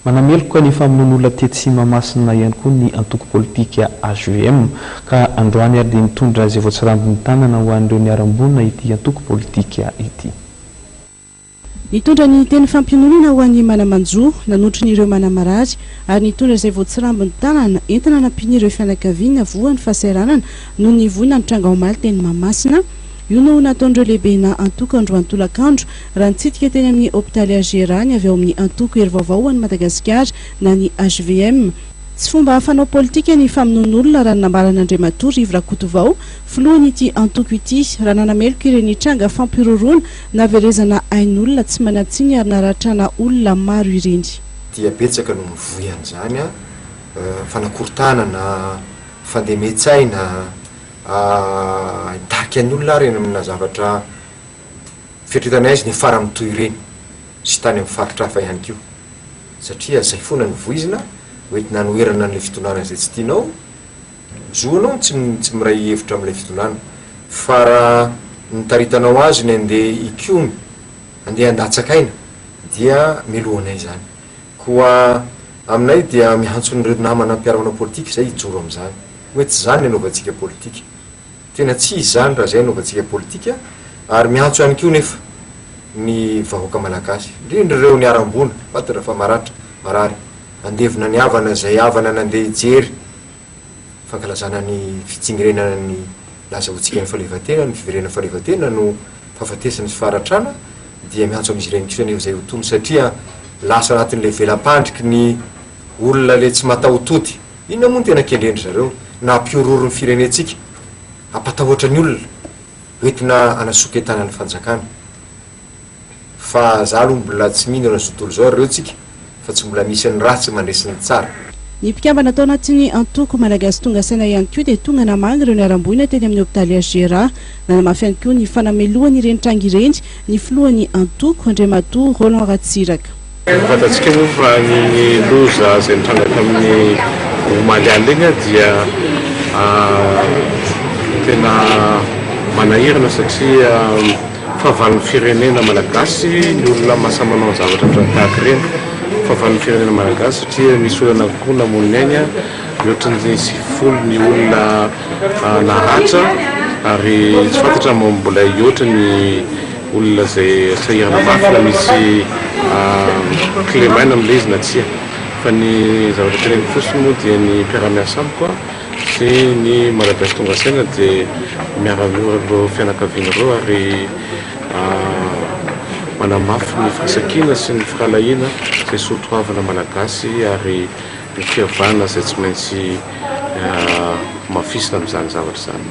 manamelo koa ny famonoan'olona tetsy Mahamasina ihany koa ny antoko politika HVM ka androany ary dia mitondra izay voatsirambin'ny tanana ho an'ireo niarambonina ity antoko politika ity. Nitondra ny teny fampiononana ho an'ny manamanjo nanotry n'ireo manamarary ary nitondra izay voatsirambin'ny tanana entina nampian'ireo fianakaviana voan'ny fahasahiranana noho ny voina ny tranga omaly teny Mahamasina. Io no nataon'ireo lehibe na antoko androany tolakandro raha nitsidika teny amin'ny hôpitaly Agérany avy ao amin'ny antoko hery vaovao an'i Madagasikara na ny HVM. Tsy fomba hafanao politika ny famonoan'olona raha nambaran'Andriamatoa Rivo Rakotovao filohan'ity antoko ity raha nanameloka ireny tranga fampiroroana naverezana ain'olona tsy manatsiny ary naratrana olona maro ireny. Dia betsaka no mivoy an'izany fanakorotana na fandemetsaina tarika ny olona reny amina zavatra fetretanay azy ny fara mitoy ireny sy tany amin'ny faritra hafa ihany koa satria zay foana ny voizina hoentina noerana n'ilay fitonana izay tsy tianao zoanao tsy miray hevitra amin'ilay fitonana fa raha nitaritanao azy ny andeha ikiomy andeha andatsakaina dia melohanay zany koa aminay dia miantso n'ireo namana mpiarahana politika izay hijoro amin'izany hoe tsy zany ny anaovantsika politika tena tsy izany raha zay anaovantsika politika ary miantso ihany koa nefa ny vahoaka malagasy indrindra ireo niarambona fatatra fa marary andevina ny havana zay havana nandeha hijery fankalazana ny fitsingirenana ny laza hotsika ny fahaleovatena ny fiverena fahaleovatena no fahafatesany sy faharatrana dia miantso amin'izy ireny kosa nefa zay ho tono satria lasa anatin'ilay velam-pandriky ny olona le tsy mataotody inona moa ny tena kendrendry zareo na ampiororo ny firenetsika ampatahoatra ny olona hoentina anasoka entana ny fanjakana fa za aloha mbola tsy mino an'izao tontolo zao reo tsika fa tsy mbola misy ny ratsy mandresiny tsara. Ny mpikambana tao anatin'ny antoko malagasy tonga saina ihany koa dia tonga namanga ireo niaramboina teny amin'ny hôpitaly Agéra nanamafy ihany koa ny fanamelohan'ny ireny tranga ireny ny filohan'ny antoko Andriamatoa Roland Ratsiraka. Fantatsika moa fa ny loza izay nitrangaka amin'ny omaly alina dia tena manahirana satria fahavalon'ny firenena malagasy ny olona mahasamanao zavatra tahaka ireny fahavalon'ny firenena malagasy satria misy olana koa namoniny ainy mihoatran'ny sivifolo ny olona nahatra ary tsy fantatra moa mbola hihoatra ny olona zay sahirana mafy na misy clémaina amin'ilay izy na tsia fa ny zavatra teneny fosiny moa dia ny mpiara-miasa amiko sy ny malagasy tonga saina dia miara-reo fianakaviana reo ary manamafy ny fisakina sy ny fikalahina zay sotoavana malagasy ary ny fihavana zay tsy maintsy mafisina amin'izany zavatra zany.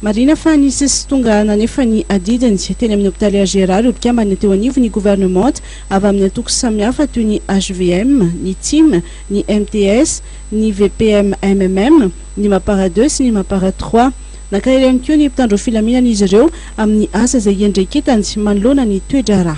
Marina fa nisy sy tonga nanefa ny adidiny teny amin'ny hôpitaly Agéra ireo mpikambana teo anivo ny gouvernement avy amin'ny antoko samihafa toy ny HVM, ny TIM, ny MTS, ny VPM MMM, ny Mapara 2 sy ny Mapara 3. Nakahiry ihany koa ny mpitandro filaminana izy ireo amin'ny asa izay iandraiketany manoloana ny toedrara.